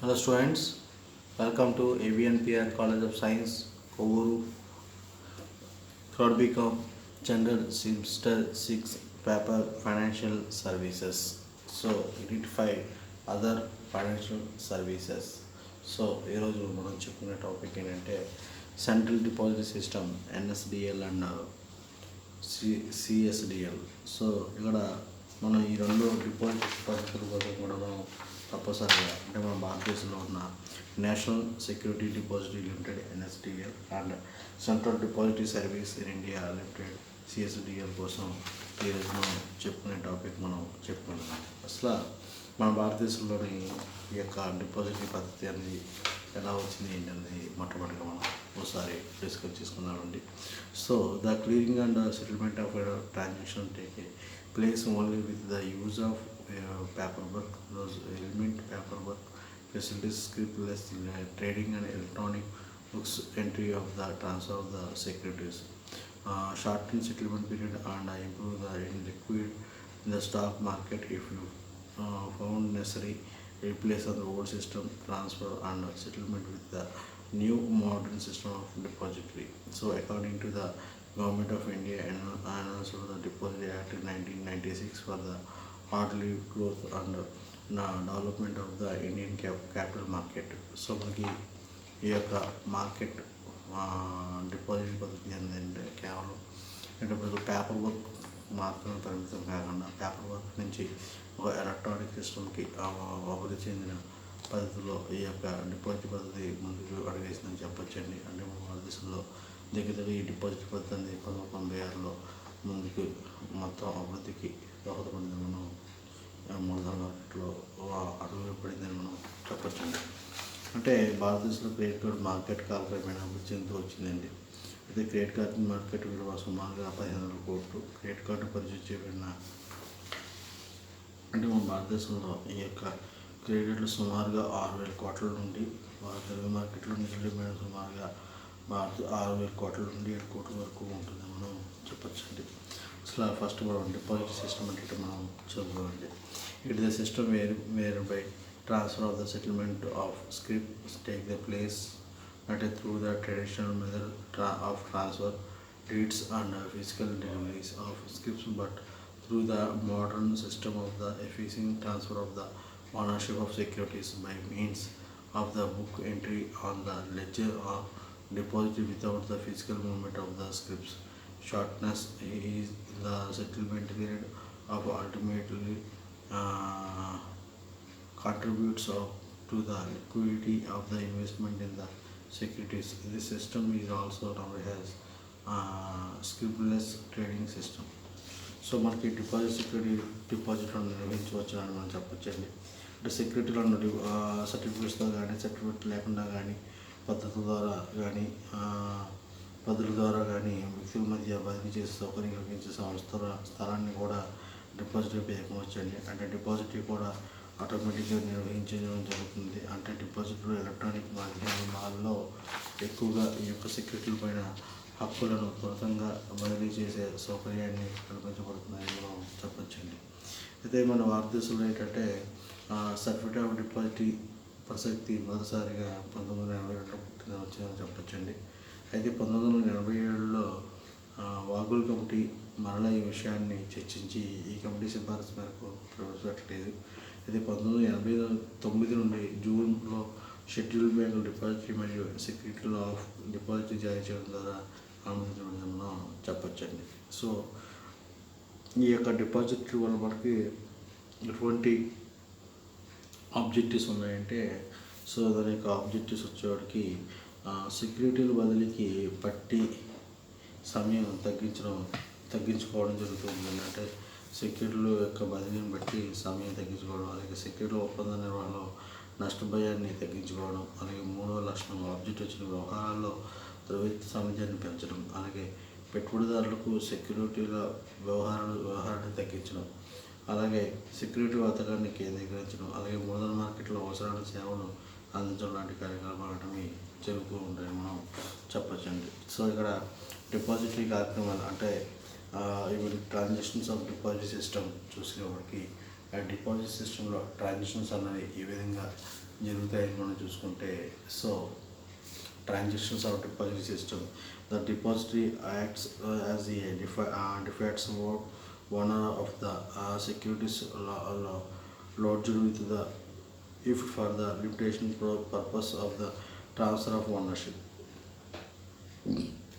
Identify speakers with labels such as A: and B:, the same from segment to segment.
A: Hello students, welcome to AVNPR College of Science, Kovuru, third BCom, General Semester 6, paper Financial Services. So, identify other financial services. So ఈరోజు మనం చెప్పుకునే topic ఏంటంటే central deposit system N S D L and C S D L. So ఇక్కడ మనం ఈ రెండు deposit పద్ధతుల కోసం కూడా మనం తప్పనిసరిగా అంటే మన భారతదేశంలో ఉన్న national security depository limited N S D L and central depository service in India limited C S D L కోసం ఈరోజు మనం చెప్పుకునే టాపిక్ మనం చెప్పుకుంటున్నాం. అసలు మన భారతదేశంలోని ఈ యొక్క డిపాజిటరీ పద్ధతి అనేది ఎలా వచ్చింది ఏంటనేది మొట్టమొదటిగా మనం ఒకసారి డిస్కస్ చేసుకున్నామండి. So the clearing and settlement of transaction take place only with the use of paper work, those element paper work facilities, scriptless trading and electronic books entry of the transfer of the securities, shorten settlement period and improve the liquid in the stock market if you found necessary, replace the old system transfer and settlement with the new modern system of depository. So according to the Government of India and also the Depository Act 1996 for the orderly growth and development of the Indian capital market. So మనకి ఈ యొక్క market deposit పద్ధతి ఏంటంటే కేవలం అంటే paper work మాత్రమే పరిమితం కాకుండా పేపర్ వర్క్ నుంచి ఒక ఎలక్ట్రానిక్ సిస్టమ్కి అభివృద్ధి చెందిన పద్ధతిలో ఈ యొక్క డిపాజిట్ పద్ధతి ముందుకు అడుగేసిందని చెప్పొచ్చండి. అంటే మన భారతదేశంలో దగ్గర ఈ డిపాజిట్ పద్ధతి అనేది 1996లో ముందుకు మొత్తం అభివృద్ధికి దోహదపడింది. మనం మూలధన మార్కెట్లో అడుగులు పడిందని మనం చెప్పచ్చండి. అంటే భారతదేశంలో క్రెడిట్ కార్డ్ మార్కెట్ కాలక్రమేణా అభివృద్ధి చెందుతూ వచ్చిందండి. అయితే క్రెడిట్ కార్డ్ మార్కెట్ విలువ సుమారుగా 1500 కోట్లు. క్రెడిట్ కార్డు పరిచయం చేయబడిన అంటే మన భారతదేశంలో ఈ యొక్క క్రెడిట్లు సుమారుగా 6000 కోట్ల నుండి తెలుగు మార్కెట్లో నిధుల సుమారుగా భారత 6000 కోట్ల నుండి 7 కోట్ల వరకు ఉంటుందని మనం చెప్పచ్చండి. అసలు ఫస్ట్ మనం డిపాజిట్ సిస్టమ్ అంటే మనం చదువుకోండి. It the system where by transfer of the settlement of scripts take the place అంటే through the traditional method of transfer deeds and physical deliveries of scripts but through the modern system of the efficient transfer of the ownership of securities by means of the book entry on the ledger of deposited without the physical movement of the scripts. Shortness is the settlement period of ultimately contributes to the liquidity of the investment in the securities. This system is also known as scriptless trading system. So మనకి డిపాజిట్లను నిర్వహించవచ్చు అని మనం చెప్పొచ్చండి. అంటే సెక్యూరిటీలను సర్టిఫికేట్స్తో కానీ certificate లేకుండా కానీ పద్ధతుల ద్వారా కానీ వ్యక్తుల మధ్య బదిలీ చేసే సౌకర్యం కలిగించే స్థలాన్ని కూడా డిపాజిటరీ ఉపయోగించవచ్చండి. అంటే డిపాజిటరీ కూడా ఆటోమేటిక్గా నిర్వహించడం జరుగుతుంది. అంటే డిపాజిటరీ ఎలక్ట్రానిక్ మాధ్యమాల్లో ఎక్కువగా ఈ యొక్క సెక్యూరిటీల పైన హక్కులను త్వరితంగా బదిలీ చేసే సౌకర్యాన్ని కల్పించబడుతుందని మనం చెప్పచ్చండి. అయితే మన భారతదేశంలో ఏంటంటే సర్టిఫికేట్ ఆఫ్ డిపాజిటరీ ప్రసక్తి మొదటిసారిగా 1982 పుట్టిన వచ్చిందని చెప్పచ్చండి. అయితే 1987లో వాగుల్ కమిటీ మరలా ఈ విషయాన్ని చర్చించి ఈ కమిటీ సిఫారసు మేరకు ప్రవేశపెట్టలేదు. అయితే 1989 నుండి జూన్లో షెడ్యూల్ బ్యాంకుల డిపాజిటరీ మరియు సెక్యూరిటీలో ఆఫ్ డిపాజిటరీ జారీ చేయడం ద్వారా ఆమోదించబడిందని మనం చెప్పచ్చండి. సో ఈ యొక్క డిపాజిటరీ వల్ల మనకి ఎటువంటి ఆబ్జెక్టివ్స్ ఉన్నాయంటే సో దాని యొక్క ఆబ్జెక్టివ్స్ వచ్చేవాడికి సెక్యూరిటీల బదిలీకి పట్టి సమయం తగ్గించుకోవడం జరుగుతుంది. అంటే సెక్యూరిటీల యొక్క బదిలీని బట్టి సమయం తగ్గించుకోవడం, అలాగే సెక్యూరిటీ ఒప్పంద నిర్వహణలో నష్టభయాన్ని తగ్గించుకోవడం, అలాగే మూడవ లక్షణం ఆబ్జెక్ట్ వచ్చిన వ్యవహారాల్లో ద్రవ్యత సామర్థ్యాన్ని పెంచడం, అలాగే పెట్టుబడిదారులకు సెక్యూరిటీల వ్యవహారాన్ని తగ్గించడం, అలాగే సెక్యూరిటీ వర్తకాన్ని కేంద్రీకరించడం, అలాగే మూలధన మార్కెట్లో అవసరమైన సేవలు అందించడం లాంటి కార్యక్రమాలు అనేవి జరుగుతూ ఉంటాయని మనం చెప్పచ్చండి. సో ఇక్కడ డిపాజిటరీ కార్యక్రమాలు అంటే ఇవి ట్రాన్సాక్షన్స్ ఆఫ్ డిపాజిట్ సిస్టమ్ చూసినప్పటికీ డిపాజిట్ సిస్టంలో ట్రాన్సాక్షన్స్ అన్నవి ఏ విధంగా జరుగుతాయని మనం చూసుకుంటే, so transactions of depository system. The depository acts as the de facto owner of the securities lodged with the if for the limitation purpose of the transfer of ownership.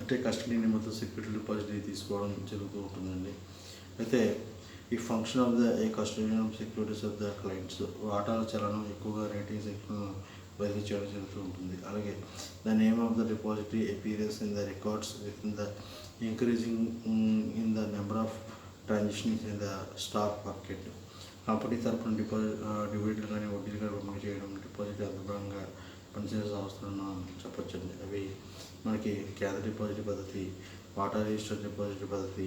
A: అంటే custody నిమిత్తం security depository తీసుకోవడం జరుగుతూ ఉంటుందండి. అయితే ఈ function of the A custodian securities of the clients వాటాల చలనం ఎక్కువగా రేటింగ్స్ ఎక్కువ బదిలీ చేయడం జరుగుతూ ఉంటుంది. అలాగే the name of the depository appearance in the records with in the increasing in the number of transactions in the stock market. Company తరఫున డివిడెండ్లు కానీ వడ్డీలు కానీ పంపిణీ చేయడం డిపాజిట్ అద్భుతంగా పనిచేసే సంస్థలను మనం చెప్పొచ్చండి. అవి మనకి కేంద్ర డిపాజిట్ పద్ధతి, వాటా రిజిస్టర్ డిపాజిట్ పద్ధతి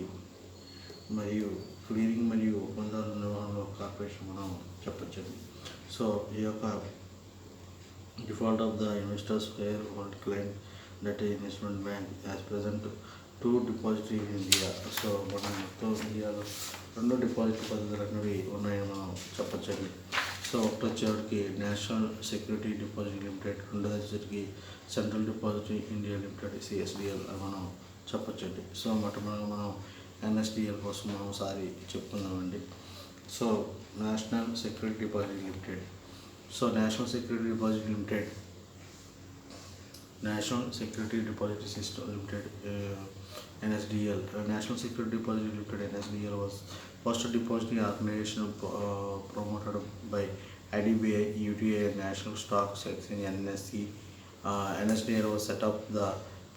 A: మరియు క్లియరింగ్ మరియు ఒప్పందాల నిర్వహణలో కార్పొరేషన్ మనం చెప్పొచ్చండి. సో ఈ యొక్క default of the investors fair hold client that investment bank as present 2 depository in India. So మనం మొత్తం ఇండియాలో 2 డిపాజిట్ పద్ధతులు అనేవి ఉన్నాయని మనం చెప్పొచ్చండి. సో ఒకటి వచ్చేవాడికి నేషనల్ సెక్యూరిటీ డిపాజిట్ లిమిటెడ్, రెండోది వచ్చేసరికి సెంట్రల్ డిపాజిటరీ ఇండియా లిమిటెడ్ సిఎస్డిఎల్ అని మనం చెప్పొచ్చండి. సో మొట్టమొదటిగా మనం ఎన్ఎస్డిఎల్ కోసం మనం ఒకసారి చెప్పుకుందామండి. So national security deposit limited. So national security deposit limited, national security depository system limited NSDL. National Security Deposit Limited (NSDL) was first depository organization promoted by IDBI, UTI, and National Stock Exchange (NSE). NSDL was set up to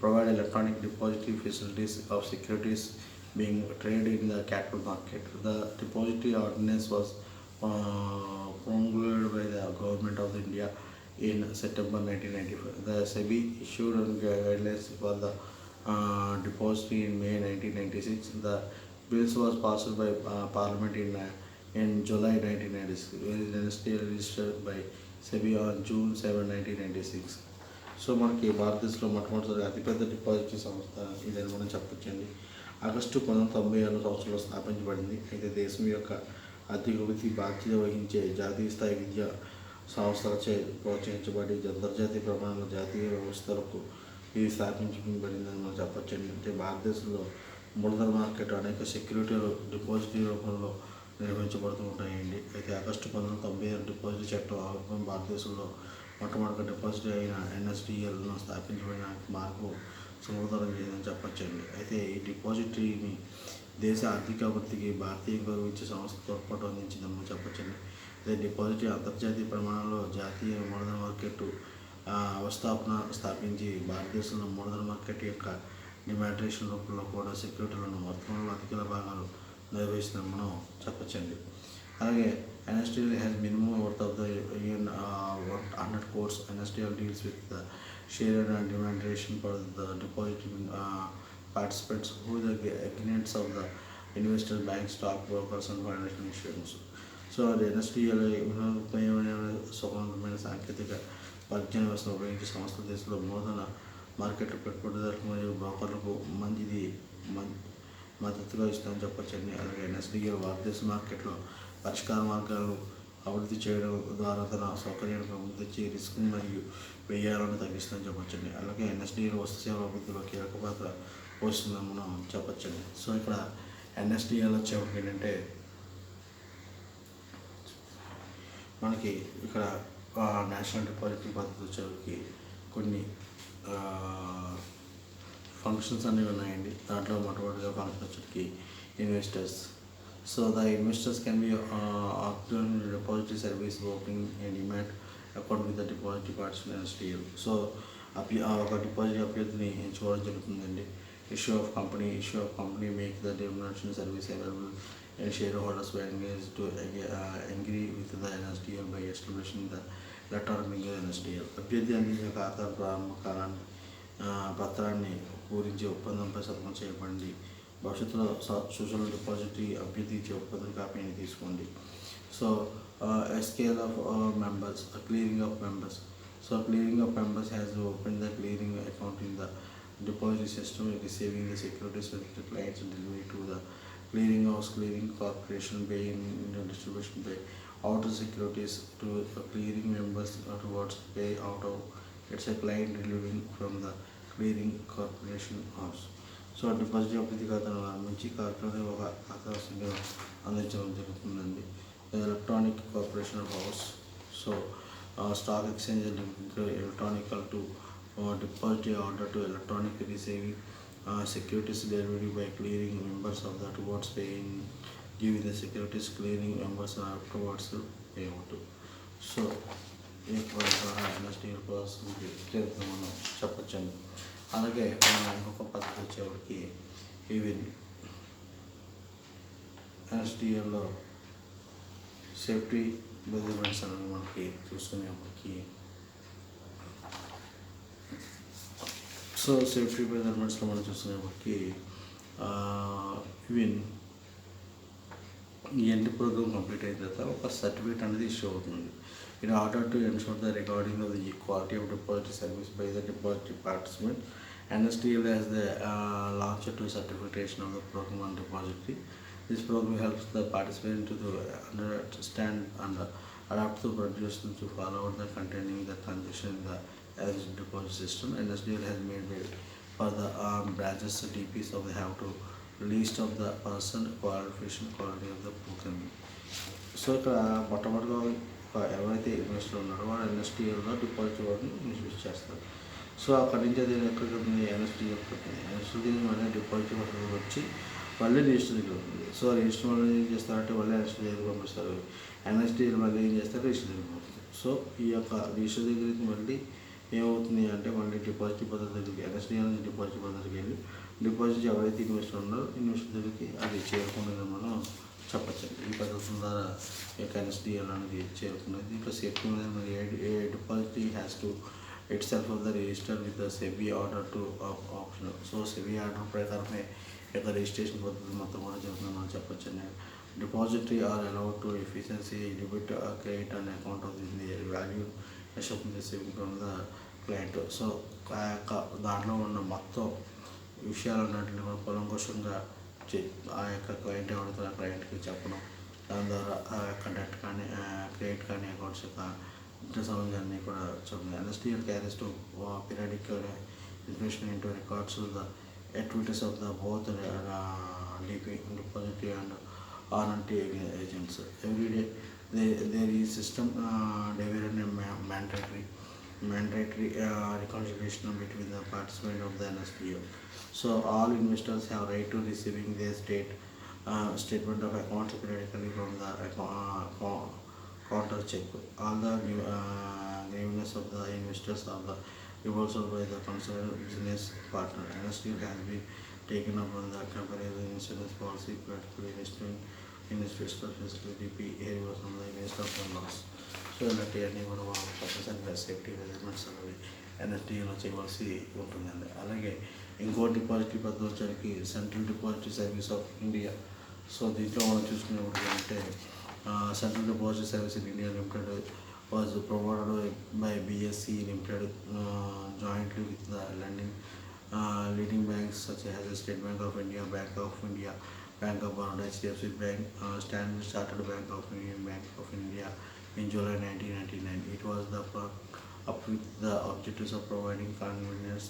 A: provide electronic depository facilities of securities being traded in the capital market. The depository ordinance was promulgated by the Government of India in September 1995. The SEBI issued guidelines for the depository in May 1996. The bills was passed by Parliament in July 1996. NSDL registered by SEBI on June 7, 1996. So మనకి భారతదేశంలో మొట్టమొదటిసారి అతిపెద్ద depository సంస్థ ఇదని మనం చెప్పొచ్చండి. August 1996 సంవత్సరంలో స్థాపించబడింది. అయితే దేశం యొక్క ఆర్థిక అభివృద్ధి బాధ్యత వహించే జాతీయ స్థాయి విద్యా సంస్థలచే ప్రోత్సహించబడి అంతర్జాతీయ ప్రమాణాల జాతీయ వ్యవస్థలకు ఇది స్థాపించబడిందని మనం చెప్పొచ్చండి. అంటే భారతదేశంలో మూలధన మార్కెట్ అనేక సెక్యూరిటీలు డిపాజిటరీ రూపంలో నిర్వహించబడుతూ ఉంటాయండి. అయితే ఆగస్టు 1996 డిపాజిటరీ చట్టం భారతదేశంలో మొట్టమొదటి డిపాజిటరీ అయిన NSDLను స్థాపించబడిన మార్పు సులభతరం చేసిందని చెప్పొచ్చండి. అయితే ఈ డిపాజిటరీని దేశ ఆర్థిక అభివృద్ధికి భారతీయ గౌరవించే సంస్థ తోడ్పాటు అందించిందని మనం చెప్పొచ్చండి. అదే డిపాజిటరీ అంతర్జాతీయ ప్రమాణాల్లో జాతీయ మూలధన మార్కెట్ వ్యవస్థాపన స్థాపించి భారతదేశంలో మూలధన మార్కెట్ యొక్క డిమాటరేషన్ రూపంలో కూడా సెక్యూరిటీలను వర్తమానంలో అధిక భాగాలు నిర్వహిస్తుందని మనం చెప్పొచ్చండి. అలాగే NSDL has minimum worth of the 100 crores. NSDL deals with the share and demonstration for the depositing participants who the clients of the investors, banks, stock brokers and financial institutions. So అది NSDL వినోదమైన స్వతంత్రమైన సాంకేతిక పరిజ్ఞాన వ్యవస్థను ఉపయోగించే సంస్థ దేశంలో మూలధన market పెట్టుబడిదారులకు మరియు బ్రోకర్లకు మద్దతుగా ఇస్తుందని చెప్పొచ్చండి. అలాగే NSDL భారతదేశ మార్కెట్లో పరిష్కార మార్గాలను అభివృద్ధి చేయడం ద్వారా తన సౌకర్యాలను అభివృద్ధి రిస్క్ మరియు వ్యయాలను తగ్గిస్తుందని చెప్పొచ్చండి. అలాగే NSDL వస్తు సేవల అభివృద్ధిలో కీలక పాత్ర పోషిస్తుందని మనం చెప్పొచ్చండి. సో ఇక్కడ NSDL వచ్చేవారికి ఏంటంటే మనకి ఇక్కడ నేషనల్ డిపాజిటరీ పద్ధతి వచ్చేవారికి కొన్ని ఫంక్షన్స్ అనేవి ఉన్నాయండి. దాంట్లో మొట్టమొదటిగా ఫంక్షన్ వచ్చేటికి investors. So the investors can be option depository service opening and demat account with the depository participant NSDL. So ఒక డిపాజిటరీ అభ్యర్థిని ఎంచుకోవడం జరుగుతుందండి. Issue of company make the dematation service available and shareholders were engaged to agree with the NSDL by establishing the electronic link NSDL. అభ్యర్థి అందించిన ఖాతా ప్రారంభ కాలాన్ని పత్రాన్ని పూరించి ఒప్పందంపై సంతకం చేయబడింది. భవిష్యత్తులో సూచనలు డిపాజిటరీ అభ్యర్థి ఇచ్చే ఒప్పందం కాపీని తీసుకోండి. So scale of members, clearing of members. So clearing of members has open the clearing account in the deposit system, receiving the securities with the clients and delivery to the clearing house, clearing corporation, paying distribution by outer securities to clearing members towards pay out of its a client relieving from the clearing corporation house. So deposit అభివృద్ధి ఖాతాను ఆరంభించి corporate ఒక ఖాతా సంఖ్యను అందించడం జరుగుతుందండి. Electronic corporation house. So stock exchange linked electronical to deposit order to electronic receiving securities delivery by clearing members of the towards paying giving the securities clearing members afterwards payout. So ఈ ద్వారా industrial పర్సన్కి మనం చెప్పచ్చండి. అలాగే మనం ఇంకొక పద్ధతి వచ్చేవాడికి ఈవెన్ ఇండస్ట్రియల్లో సేఫ్టీ మెజర్మెంట్స్ అనేది మనకి చూసుకునేప్పటికీ సో సేఫ్టీ మెజర్మెంట్స్లో మనం చూసుకునేప్పటికీ ఈవెన్ ఈ ఎండ్ ప్రోగ్రామ్ కంప్లీట్ అయిన తర్వాత ఒక సర్టిఫికేట్ అనేది ఇష్యూ అవుతుంది. In order to ensure the recording of the quality of deposit service by the deposit participant NSDL has the launched to certification of the program on depository. This program helps the participant to understand and adapt to producers to follow the containing the transaction in the deposit system. NSDL has made way for the branches DPs of the have to list of the person qualification quality of the program. So ఇక్కడ మొట్టమొదటిగా ఎవరైతే investor ఉన్నారో వాడు NSDLలో deposit వాడిని invest చేస్తారు. So అక్కడి నుంచి అది ఎక్కడికి ఉంటుంది, NSDL NSDL మళ్ళీ డిపాజిట్ వచ్చి మళ్ళీ రిజిస్టర్ దగ్గర ఉంటుంది. సో రిజిస్టర్ మళ్ళీ ఏం చేస్తారంటే మళ్ళీ NSDL దగ్గర పంపిస్తారు. NSDL మళ్ళీ ఏం చేస్తారు, రిజిస్టర్ దగ్గర పంపిస్తారు. సో ఈ యొక్క రిజిస్టర్ దగ్గరికి మళ్ళీ ఏమవుతుంది అంటే మళ్ళీ డిపాజిట్ పద్ధతి దగ్గరికి NSDL నుంచి డిపాజిట్ పద్ధతికి వెళ్ళి డిపాజిట్ ఎవరైతే ఇన్వెస్టర్ ఉన్నారో ఇన్వెస్టర్ దగ్గరికి అది చేరుకుంటుందని మనం చెప్పచ్చండి. ఈ పద్ధతుల ద్వారా ఈ యొక్క NSDL అనేది చేరుకున్నది. దీంట్లో సేఫ్టీ మీద a deposit has to itself of the register with the SEBI order to optional. So SEBI order ప్రకారమే యొక్క రిజిస్ట్రేషన్ పద్ధతి మొత్తం కూడా జరుగుతుంది మనం చెప్పొచ్చండి. Depository are allowed to efficiency debit credit and account of the value receiving from the client. So ఆ యొక్క దాంట్లో ఉన్న మొత్తం విషయాలన్నింటినీ కూడా కూలంకషంగా ఆ యొక్క క్లయింట్ ఎవరితో ఆ క్లయింట్కి చెప్పడం, దాని ద్వారా ఆ యొక్క డెట్ కానీ క్రెడిట్ కానీ అకౌంట్స్ యొక్క సంబంధాన్ని కూడా చూడండి. NSDL carries to periodic information into records of the activities of the both depository and RNT agents. Every day there is system dividend and mandatory reconciliation between the participants of the NSDL. So all investors have right to receiving their statement of accounts periodically from the counter check. All the grievances of the investors are reversed by the concerned business partner. NSDL has been taken up on the comparison insurance policy, particularly in special DP areas on the investor loss. So ఇలాంటి అన్నీ కూడా తప్పనిసరిగా safety measurements అనేవి NSDL చేయవలసి ఉంటుందండి. అలాగే ఇంకో depository పద్ధతి వచ్చేసరికి central depository service of India. So దీంట్లో మనం చూసుకునేప్పుడు అంటే Central Deposit Service in India Limited was provided by BSE Limited jointly with the leading banks such as State Bank of India, Bank of India, Bank of Baroda, HDFC Bank, Standard Chartered Bank of India, Bank of India in July 1999. It was up with the objectives of providing convenience,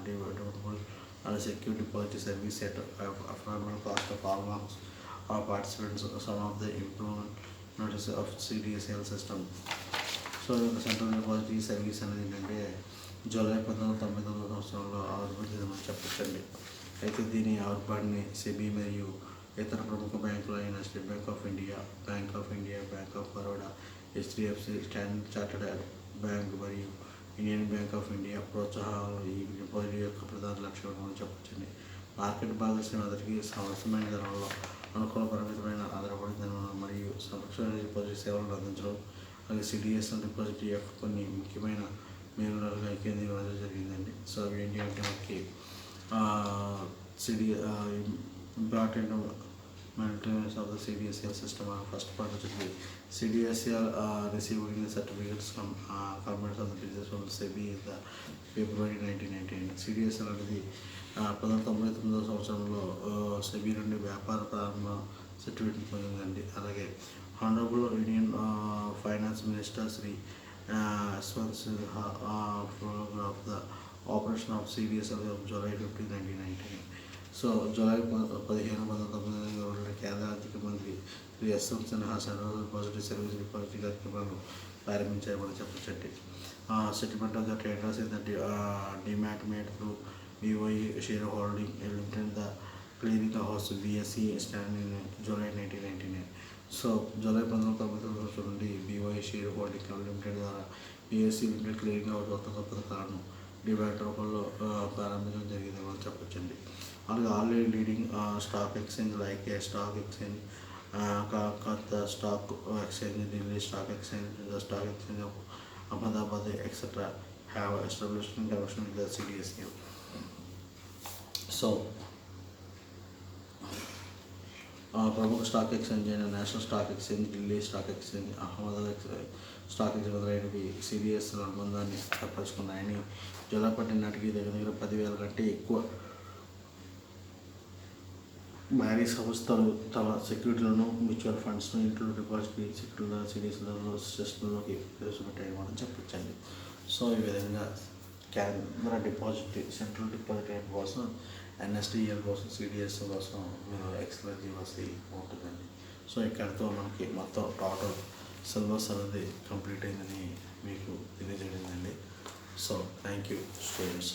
A: developable and secure deposit service at affordable cost of almost all participants. Some of the improvement notice of CDSL system. So central depository service అనేది ఏంటంటే July 1999 సంవత్సరంలో ఆవిర్భవించిందని చెప్పచ్చండి. అయితే దీని ఆవిర్భావాన్ని SEBI మరియు ఇతర ప్రముఖ బ్యాంకులు అయిన state bank of India, bank of Baroda, HDFC, standard chartered bank మరియు ఇండియన్ బ్యాంక్ ఆఫ్ ఇండియా ప్రోత్సాహాలు ఈ డిపాజిట్ యొక్క ప్రధాన లక్ష్యం అని చెప్పచ్చండి. మార్కెట్ భాగస్వామ్యం అందరికీ అవసరమైన ధరల్లో అనుకూల పరిమితమైన ఆధారపడి మరియు సంరక్షణ డిపాజిట్ సేవలను అందించడం, అలాగే CDSL డిపాజిట్ యొక్క కొన్ని ముఖ్యమైన మేలుగా కేంద్రీకరించడం జరిగిందండి. సో అవి ఏంటి అంటే మనకి important maintenance of the CDSL system. First part వచ్చేసి CDSL receiving certificates government of the business from SEBI in the February 1999. CDSL అనేది 1999 సంవత్సరంలో SEBI నుండి వ్యాపార ప్రారంభ సర్టిఫికేట్ పొందిందండి. అలాగే Honorable Indian Finance Minister Sri Yashwant Sinha of the operation of CDSL of July 15, 1999. So July 15 government కేంద్ర ఆర్థిక మంత్రి Shri Yashwant Sinha central depository service depository కార్యక్రమాలను ప్రారంభించారని చెప్పచ్చండి. Settlement of the traders in the demat made through BOE share holding limited the clearing house BSE stand in July 1999. So July 1999 నుండి BOE share holding limited ద్వారా BSE limited clearing house కొత్త పథకాలను demat రూపంలో ప్రారంభించడం జరిగిందని మనం చెప్పచ్చండి. అలాగే already leading stock exchange like stock exchange, Calcutta stock exchange, Delhi stock exchange, the stock exchange of Ahmedabad etcetera have established in connection with the CDSL. So ప్రముఖ స్టాక్ ఎక్స్చేంజ్ అయిన national stock exchange, Delhi stock exchange, Ahmedabad stock exchange మొదలైనవి CDSL అనుబంధాన్ని ఏర్పరచుకున్నాయని July 12 నాటికి దగ్గర 10,000 కంటే ఎక్కువ భారీ సంస్థలు తమ సెక్యూరిటీలను, మ్యూచువల్ ఫండ్స్ను ఇంట్లో డిపాజిటరీ సెక్యూరిటీల CDSLలో సిస్టంలోకి ప్రవేశపెట్టాయని మనం చెప్పచ్చండి. సో ఈ విధంగా కేంద్ర డిపాజిటరీ సెంట్రల్ డిపాజిటరీ కోసం, NSDL కోసం, CDSL కోసం మీరు ఎక్స్క్లూజివ్ ఉంటుందండి. సో ఇక్కడితో మనకి మొత్తం టోటల్ సిలబస్ అనేది కంప్లీట్ అయిందని మీకు తెలియజేయడండి. So thank you students.